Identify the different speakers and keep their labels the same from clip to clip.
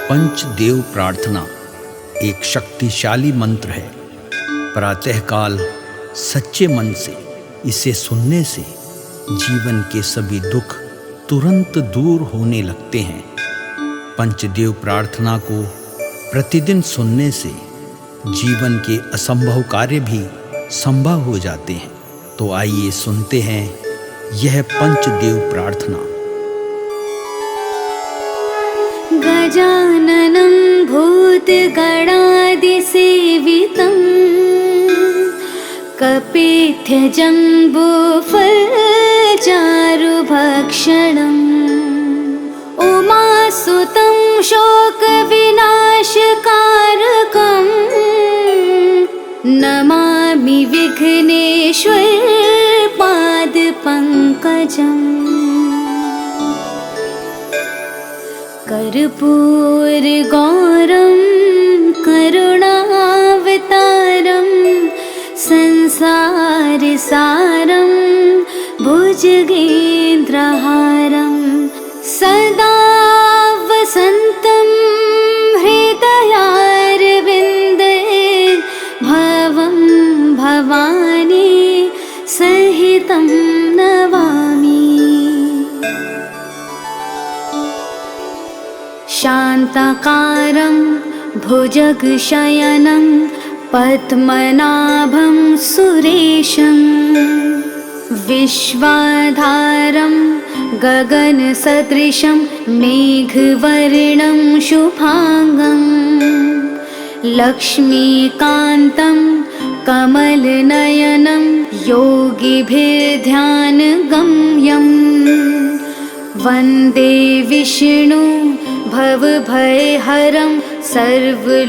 Speaker 1: पंचदेव प्रार्थना एक शक्तिशाली मंत्र है। प्रातःकाल सच्चे मन से इसे सुनने से जीवन के सभी दुख तुरंत दूर होने लगते हैं। पंचदेव प्रार्थना को प्रतिदिन सुनने से जीवन के असंभव कार्य भी संभव हो जाते हैं। तो आइए सुनते हैं यह पंचदेव प्रार्थना।
Speaker 2: गजाननं भूतगणादिसेवितं कपित्थजम्बूफलचारुभक्षणम् उमासुतं शोकविनाशकारकम् नमामि विघ्नेश्वर पादपङ्कजम्। कर्पूरगौरं करुणावतारं संसारसारं भुजगेन्द्रहारं सदा वसन्तं हृदयारविन्दे भवं भवानी सहितं नमामि। शान्ताकारं भुजगशयनं पद्मनाभं सुरेशं विश्वाधारं गगनसदृशं मेघवर्णं शुभांगं लक्ष्मीकान्तं कमलनयनं योगिभिर्ध्यानगम्यं वन्दे विष्णु भवभयहरं सर्वलोकैकनाथम्।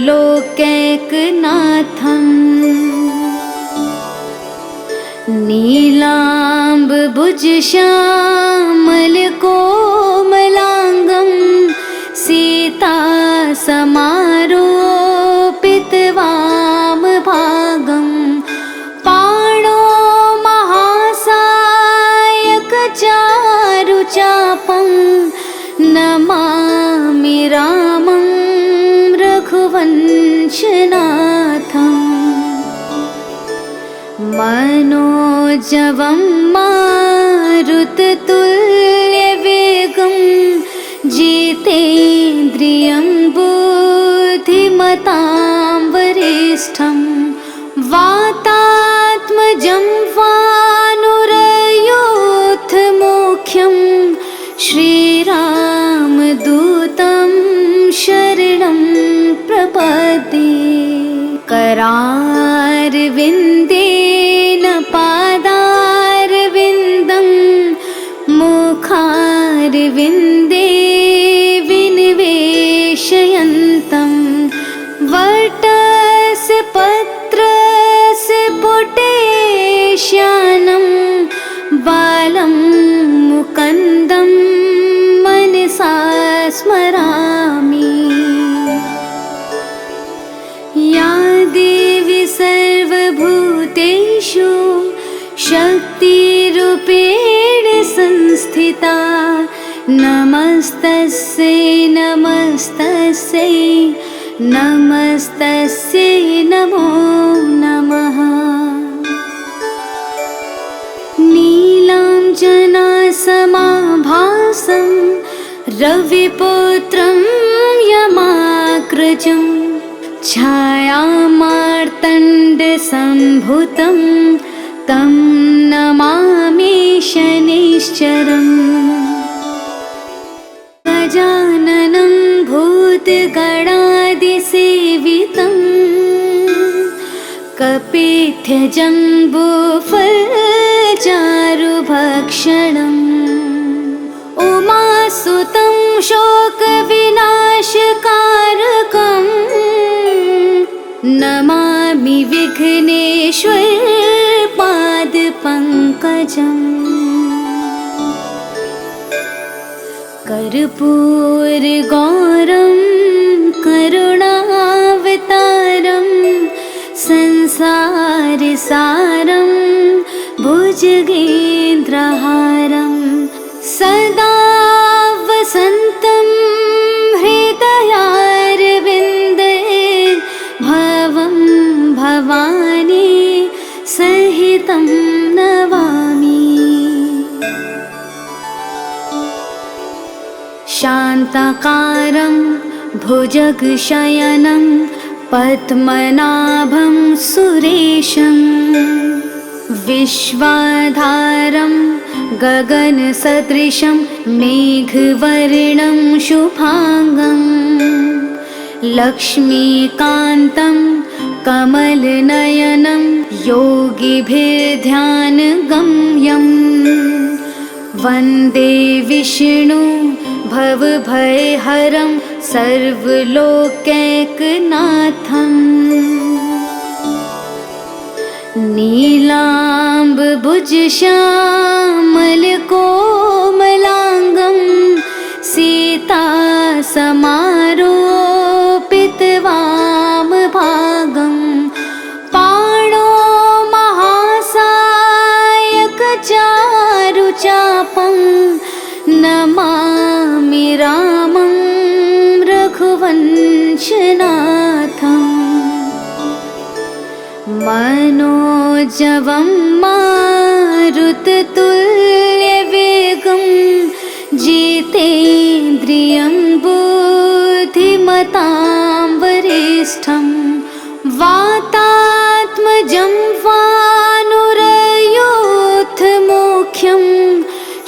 Speaker 2: नीलाम्बुजश्यामलकोमलाङ्गं सीतासमारोपितवामभागं पाणो महासायकचारुचापं नमामि रामं रघुवंशनाथम्। मनोजवं मारुततुल्यवेगं जितेन्द्रियं बुद्धिमतां वरिष्ठं वातात्मजं वानुरयूथमुख्यं श्रीरामदूतं शरणं प्रपद्ये। करारविन्देन पादारविन्दं मुखारविन्दे विनिवेशयन्तं वटस्य पत्रस्य पुटेश्यानं बालं मुकुन्दं मनसा स्मरामि। या देवी सर्वभूतेषु शक्तिरूपेण संस्थिता नमस्तस्यै नमस्तस्यै नमस्तस्यै नमो नमः। नीलाञ्जनासमाभासं रविपुत्रं यमाग्रजं छायामार्तण्डसम्भुतं तं नमामि शनैश्चरम्। गजाननं भूतगणादिसेवितं कपित्थजम्बूफलचारुभक्षणम् उमासुतं शोकविनाशकारकम् नमामि विघ्नेश्वर पादपङ्कजम्। कर्पूरगौरं करुणावतारं संसारसारं भुजगेन्द्रहारं सदा वसन्तं हृदयारविन्दे शान्ताकारं भुजगशयनं पद्मनाभं सुरेशं विश्वाधारं गगनसदृशं मेघवर्णं शुभांगं लक्ष्मीकान्तं कमलनयनं योगिभिर्ध्यानगम्यं वन्दे विष्णु भवभयहरं सर्वलोकैकनाथम् नीलाम्बुजश्यामलकोमलाङ्गं सीतासमारोपितवामभागं पाणो महासायकचारुचापं नमामि रामं रघुवंशनाथम् मनोजवं मारुततुल्यवेगं जितेन्द्रियं बुद्धिमतां वरिष्ठं वातात्मजं वानुरयूथमुख्यं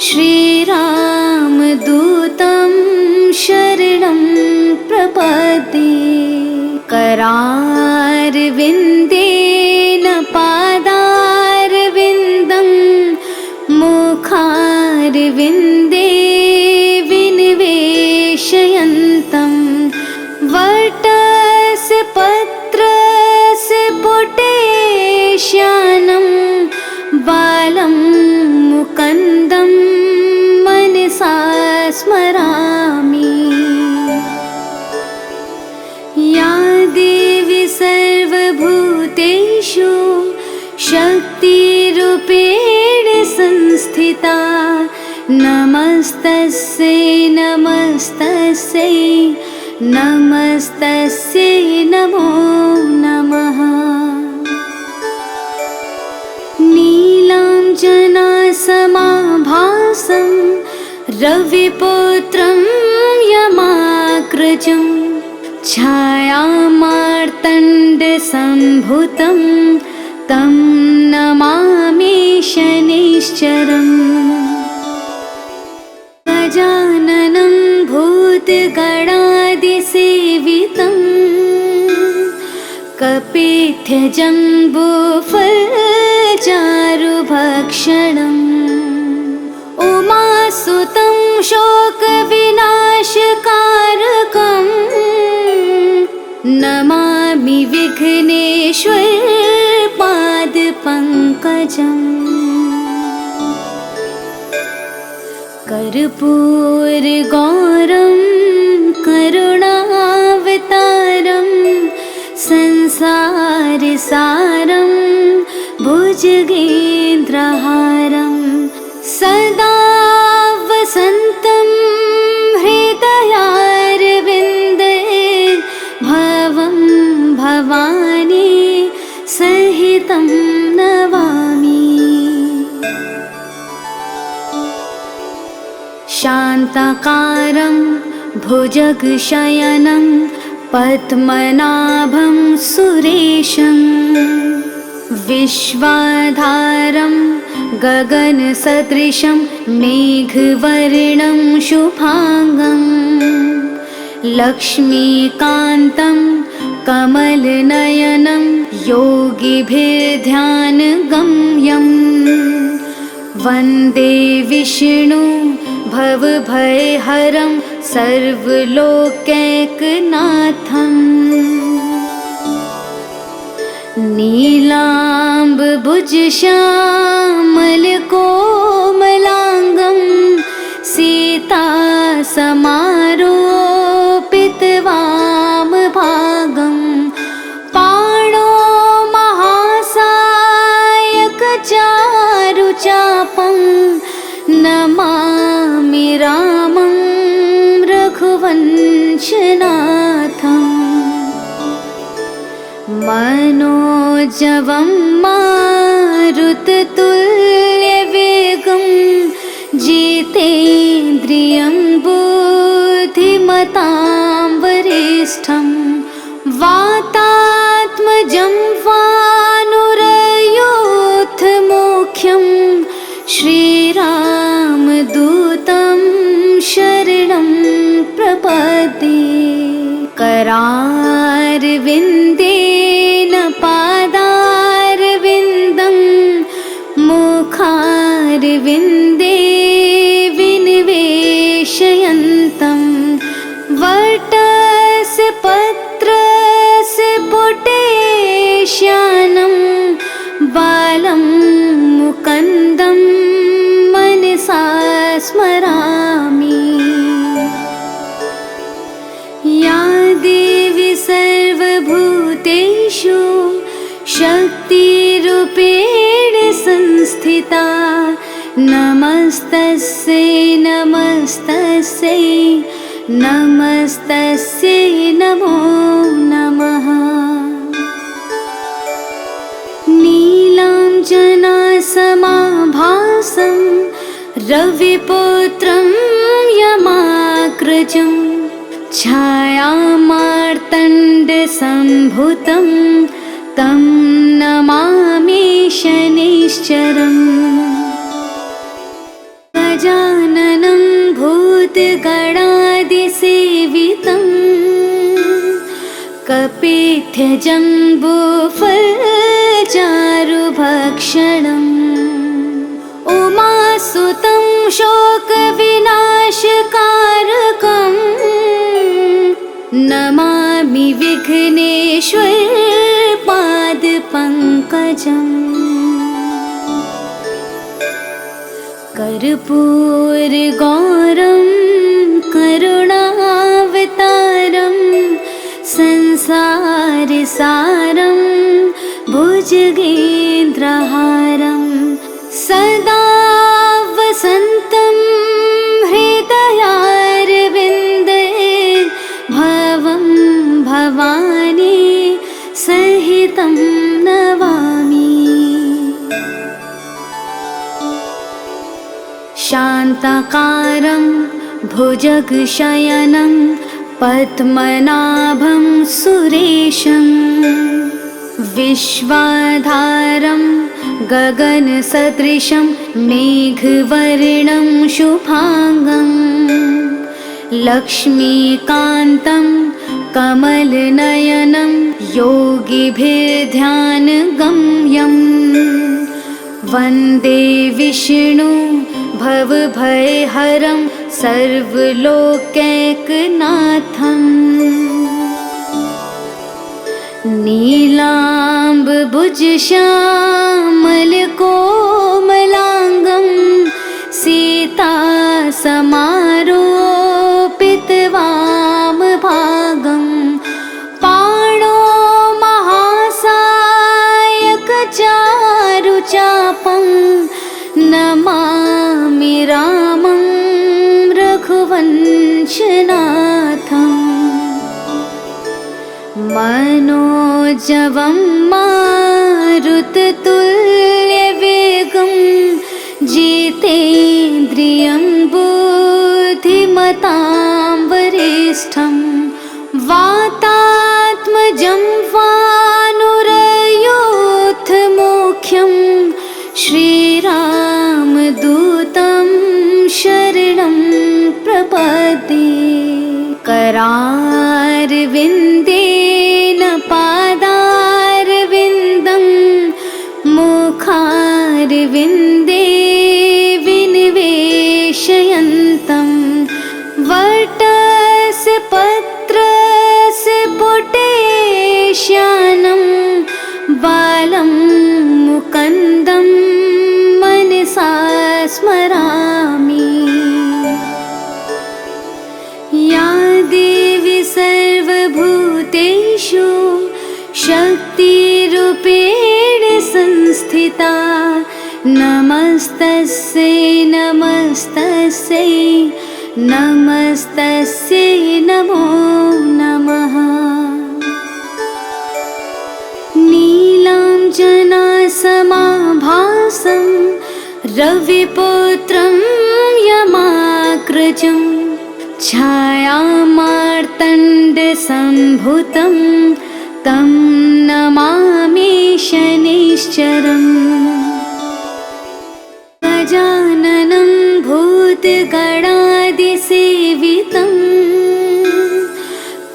Speaker 2: श्रीरामदूतं शरणं प्रपद्ये करारविन्देन पादारविन्दं मुखारविन्दे विनिवेशयन्तं वटस्य पत्रस्य पुटेश्यानं बालं मुकुन्दं मनसा स्मरामि। या देवी सर्वभूतेषु शक्तिरूपेण संस्थिता नमस्तस्यै नमस्तस्यै नमस्तस्यै नमो नमः। नीलाञ्जनासमाभासं रविपुत्रं यमाग्रजं छायामार्तण्डसम्भुतं तं नमामि शनैश्चरम् गजाननं भूतगणादिसेवितं कपित्थजम्बूफलचारुभक्षणम् उमासुतं शोकविनाशकारकं नमामि विघ्नेश्वरपादपङ्कजम् कर्पूरगौरं करुणावतारं संसारसारं भुजगेन्द्रहारं सदा वसन्तं हृदयारविन्दे भवं भवानी सहितं नमामि। शान्ताकारं भुजगशयनं पद्मनाभं सुरेशं विश्वाधारं गगनसदृशं मेघवर्णं शुभांगं लक्ष्मीकान्तं कमलनयनं योगिभिर्ध्यानगम्यं वन्दे विष्णु भवभयहरं सर्वलोकैकनाथम् नीलाम्बुजश्यामलकोमलाङ्गं सीतासमारोपितवामभागं पाणो महासायकचारुचापं नमामि रामं रघुवंशनाथम् मनोजवं मारुततुल्यवेगं जितेन्द्रियं बुद्धिमतां बुद्धिमतां वरिष्ठं वातात्मजं वानुरयोऽथमुख्यं श्रीरामदूतं शरणं प्रपद्ये। करारविन्देन पादारविन्दं मुखारविन्दे विनिवेशयन्तं वटस्य पत्रस्य पुटेश्यानं बालं मुकुन्दं मनसा स्मरामि। या देवी सर्वभूतेषु शक्तिरूपेण संस्थिता नमस्तस्यै नमस्तस्यै नमस्तस्यै नमो नमः। नीलाञ्जनासमाभासं रविपुत्रं यमाग्रजं छायामार्तण्डसम्भुतं तं नमामि शनैश्चरम्। गजाननं भूतगणादिसेवितं कपित्थजम्बूफलचारुभक्षणम् उमासुतं शोकविनाशकारकं नमामि विघ्नेश्वरपादपङ्कजम्। कर्पूरगौरं करुणावतारं संसारसारं भुजगेन्द्रहारं सदा वसन्तं हृदयारविन्दे भवं भवानी सहितं नमामि। शान्ताकारं भुजगशयनं पद्मनाभं सुरेशं विश्वाधारं गगनसदृशं मेघवर्णं शुभांगं लक्ष्मीकान्तं कमलनयनं योगिभिर्ध्यानगम्यं वन्दे विष्णु भवभयहरं सर्वलोकैकनाथम्। नीलाम्बुजश्यामलकोमलाङ्गं सीतासमारोपितवामभागं पाणो महासायकचारुचापं नमामि रामं रघुवंशनाथम्। मनोजवं मारुततुल्यवेगं जितेन्द्रियं बुद्धिमतां वरिष्ठं वातात्मजं वानुरयोऽथमुख्यं श्रीरामदूतं शरणं प्रपद्ये। करारविन्देन पादारविन्दं मुखारविन्दे विनिवेशयन्तं वटस्य पत्रस्य पुटेश्यानं बालं मुकुन्दं मनसा स्मरामि। या देवी सर्वभूतेषु शक्तिरूपेण संस्थिता नमस्तस्यै नमस्तस्यै नमस्तस्यै नमो नमः। नीलाञ्जनासमाभासं रविपुत्रं यमाग्रजं छायामा मार्तण्डसम्भुतं तं नमामि शनिश्चरम् गजाननं भूतगणादिसेवितं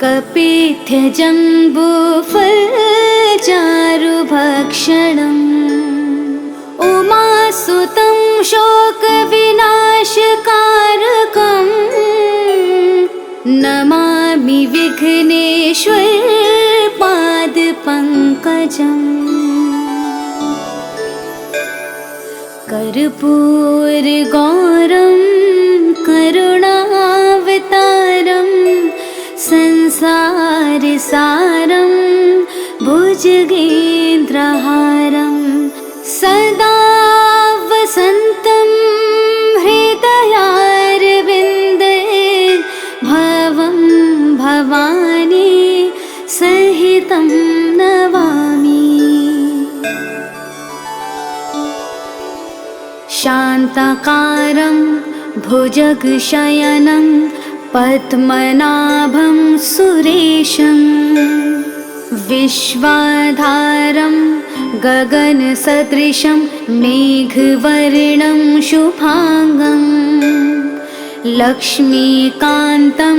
Speaker 2: कपित्थजम्बूफलचारुभक्षणम् उमासुतं शोकविनाशकारकम् नमामि विघ्नेश्वर पादपङ्कजम् कर्पूरगौरं करुणावतारं संसारसारं भुजगेन्द्रहारं सदा वसन्तं हृदयारविन्दे भवं भवानी सहितं नमामि। शान्ताकारं भुजगशयनं पद्मनाभं सुरेशं विश्वाधारं गगनसदृशं मेघवर्णं शुभांगं लक्ष्मीकान्तं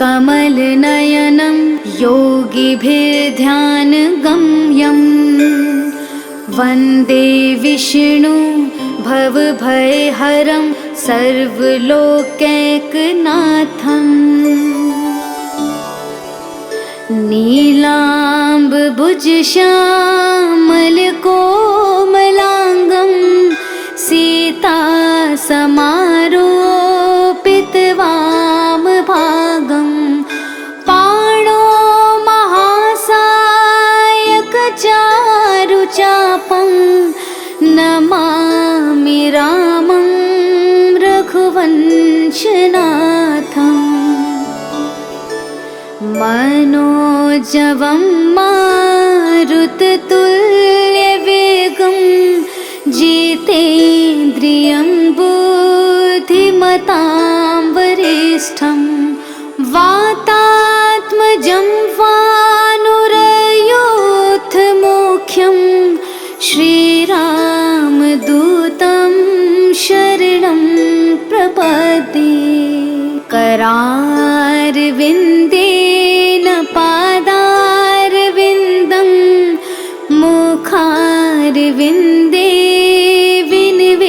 Speaker 2: कमलनयनं योगिभिर्ध्यानगम्यं वन्दे विष्णु भवभयहरं सर्वलोकैकनाथम् नीलाम्बुजश्यामलकोमलाङ्गं सीतासमारोपितवामभागं पाणो महासायकचारुचापं नमामि रामं रघुवंशनाथम् मनोजवं मारुततुल्यवेगं जितेन्द्रियं बुद्धिमतां वरिष्ठं वातात्मजं वानुरयूथमुख्यं श्रीरामदूतं शरणं प्रपद्ये करारविन्देन पादारविन्दं मुखारविन्दे विनिवेशयन्तं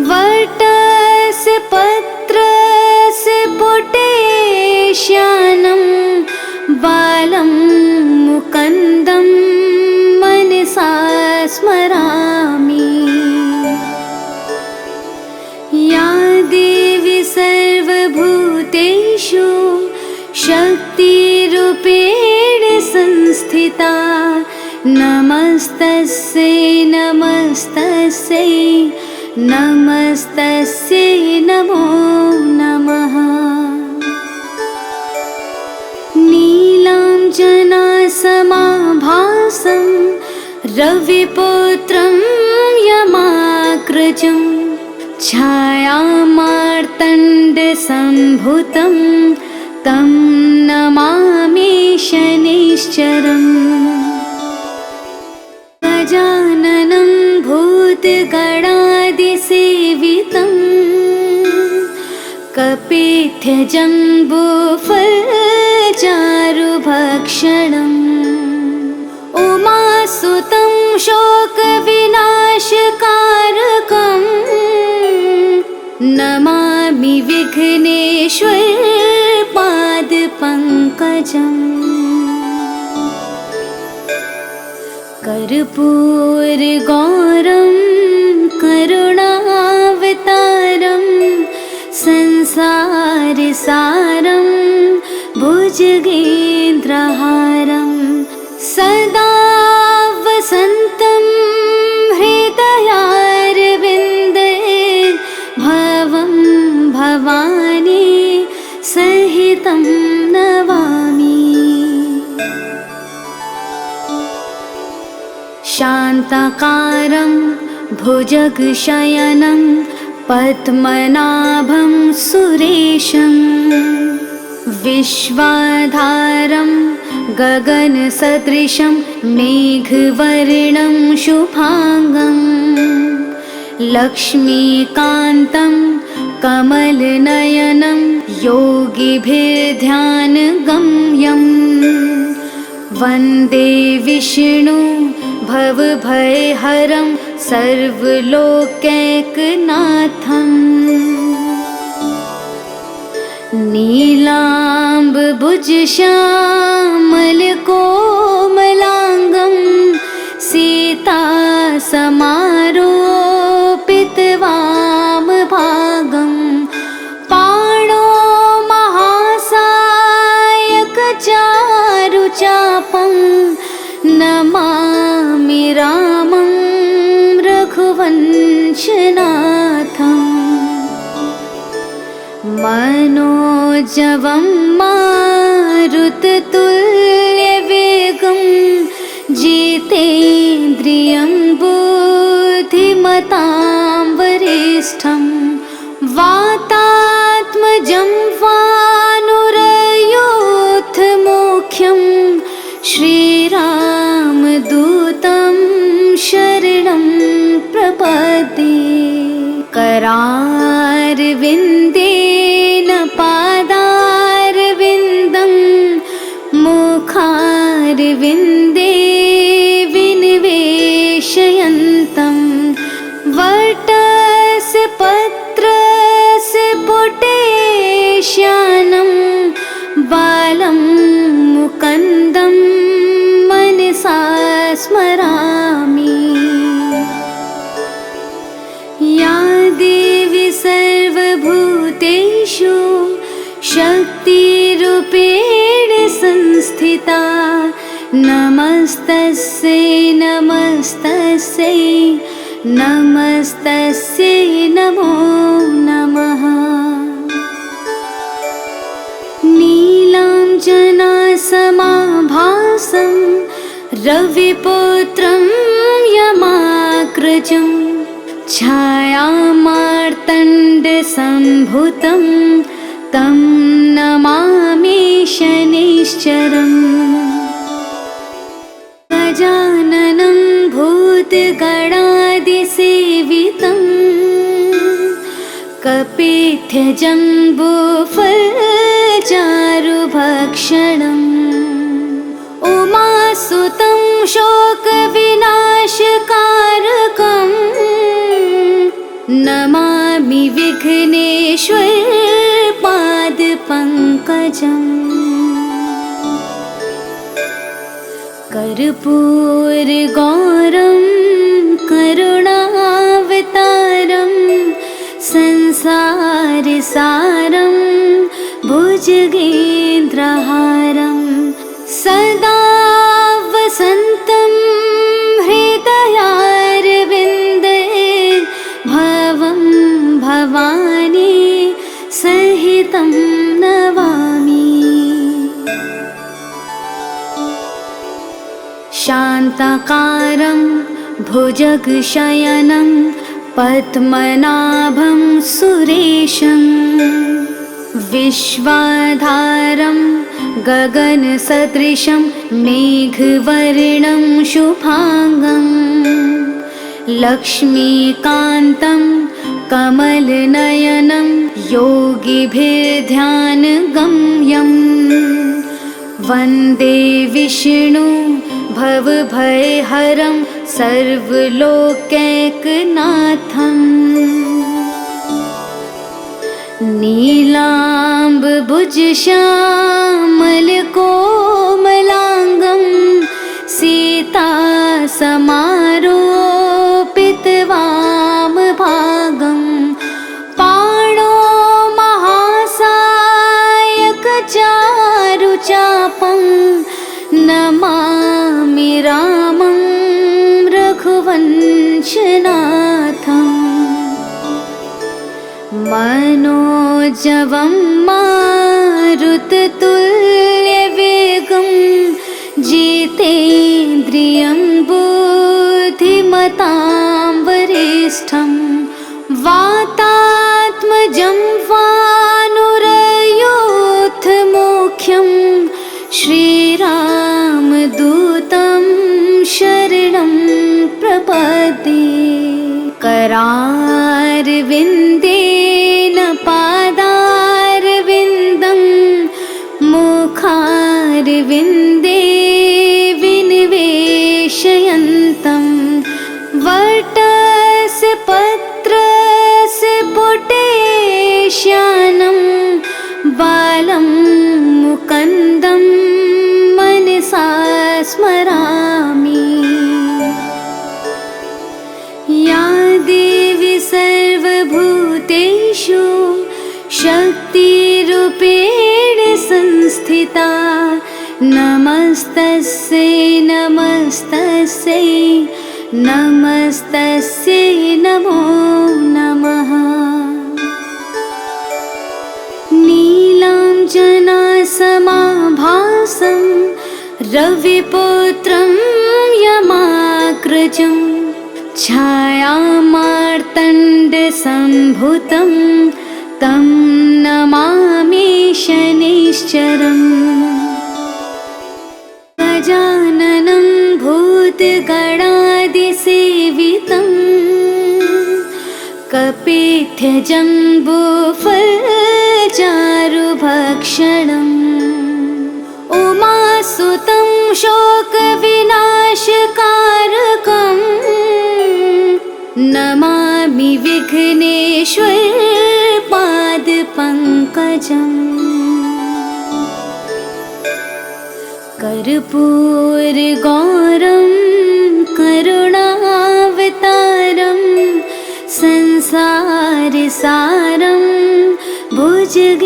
Speaker 2: वटस्य पत्रस्य पुटेश्यानं बालं मुकुन्दं मनसा स्मरामि। या देवी सर्वभूतेषु शक्तिरूपेण संस्थिता नमस्तस्यै नमस्तस्यै नमस्तस्यै नमो नमः। नीलाञ्जनासमाभासं रविपुत्रं यमाग्रजं छायामार्तण्डसम्भुतं तं नमामि शनिश्चरम् गजाननं भूतगणादिसेवितं कपित्थजम्बूफलचारुभक्षणम् उमासुतं शोकविनाशकारकम् नमामि विघ्नेश्वर पादपङ्कजम् कर्पूरगौरं करुणावतारं संसारसारं भुजगेन्द्रहारं सदा वसन्तं हृदयारविन्दे भवं भवानी सहितं नमामि। शान्ताकारं भुजगशयनं पद्मनाभं सुरेशं विश्वाधारं गगनसदृशं मेघवर्णं शुभांगं लक्ष्मीकान्तं कमलनयनं योगिभिर्ध्यानगम्यं वन्दे विष्णु भवभयहरं सर्वलोकैकनाथम् नीलाम्बुजश्यामलकोमलाङ्गं सीतासमारोपितवामभागं पाणो महासायकचारुचापं नमामि रामं रघुवंशनाथम् मनोजवं मारुततुल्यवेगं जितेन्द्रियं बुद्धिमतां वरिष्ठं वातात्मजं वानुरयूथमुख्यं श्रीरामदूतं शरणं प्रपद्ये करारविन्देन पादारविन्दं मुखारविन्दे विनिवेशयन्तं वटस्य पत्रस्य पुटेश्यानं बालं मुकुन्दं मनसा स्मरामि। या देवी सर्वभूतेषु शक्तिरूपेण संस्थिता नमस्तस्यै नमस्तस्यै नमस्तस्यै नमो नमः। नीलाञ्जनासमाभासं रविपुत्रं यमाग्रजं छायामार्तण्डसम्भुतं तं नमामि शनैश्चरम् गजाननं भूतगणादिसेवितं कपिध्वजम्बूफलचारुभक्षणम् उमासुतं शोकविनाशकारकम् नमामि विघ्नेश्वरपादपङ्कजम् कर्पूरगौरं करुणावतारं संसारसारं भुजगेन्द्रहारं सदा वसन्तं हृदयारविन्दे भवं भवानी सहितं नमामि। शान्ताकारं भुजगशयनं पद्मनाभं सुरेशं विश्वाधारं गगनसदृशं मेघवर्णं शुभांगं लक्ष्मीकान्तं कमलनयनं योगिभिर्ध्यानगम्यं वन्दे विष्णु भवभयहरं सर्वलोकैकनाथम् नीलाम्बुजश्यामलकोमलाङ्गं सीतासमारोपितवामभागं पाणो महासायकचारुचापं नमामि रामं रघुवंशनाथम् मनोजवं मारुततुल्यवेगं जितेन्द्रियं बुद्धिमतां वरिष्ठं वाता जम्वानुरयोऽथमुख्यं श्रीरामदूतं शरणं प्रपद्ये। करारविन्देन पादारविन्दं मुखारविन्दे विनिवेशयन्तं वटस्य पत्रस्य पुटेश्यानं बालं मुकुन्दं मनसा स्मरामि। या देवी सर्वभूतेषु शक्तिरूपेण संस्थिता नमस्तस्यै नमस्तस्यै नमस्तस्यै नमो नमः। नीलाञ्जनासमाभासं रविपुत्रं यमाग्रजं छायामार्तण्डसम्भूतं तं नमामि शनैश्चरम्। गजाननं भूतगणादिसेवितं कपित्थजम्बूफलचारुभक्षणम् उमासुतं शोकविनाशकारकं नमामि विघ्नेश्वरपादपङ्कजम्। कर्पूरगौरं करुणावतारं संसारसारं भुजगेन्द्रहारं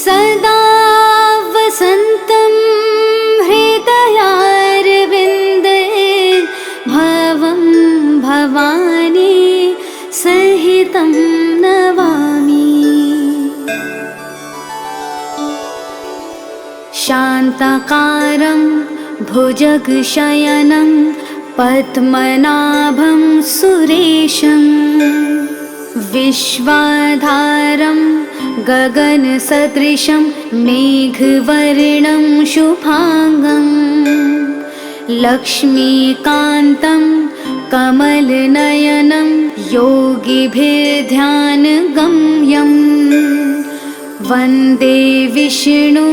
Speaker 2: सदा वसन्तं हृदयारविन्दे भवं भवानी सहितं नमामि। शान्ताकारं भुजगशयनं पद्मनाभं सुरेशं विश्वाधारं गगनसदृशं मेघवर्णं शुभांगं लक्ष्मीकान्तं कमलनयनं योगिभिर्ध्यानगम्यं वन्दे विष्णु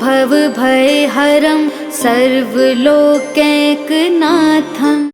Speaker 2: भवभयहरं सर्वलोकैकनाथम्।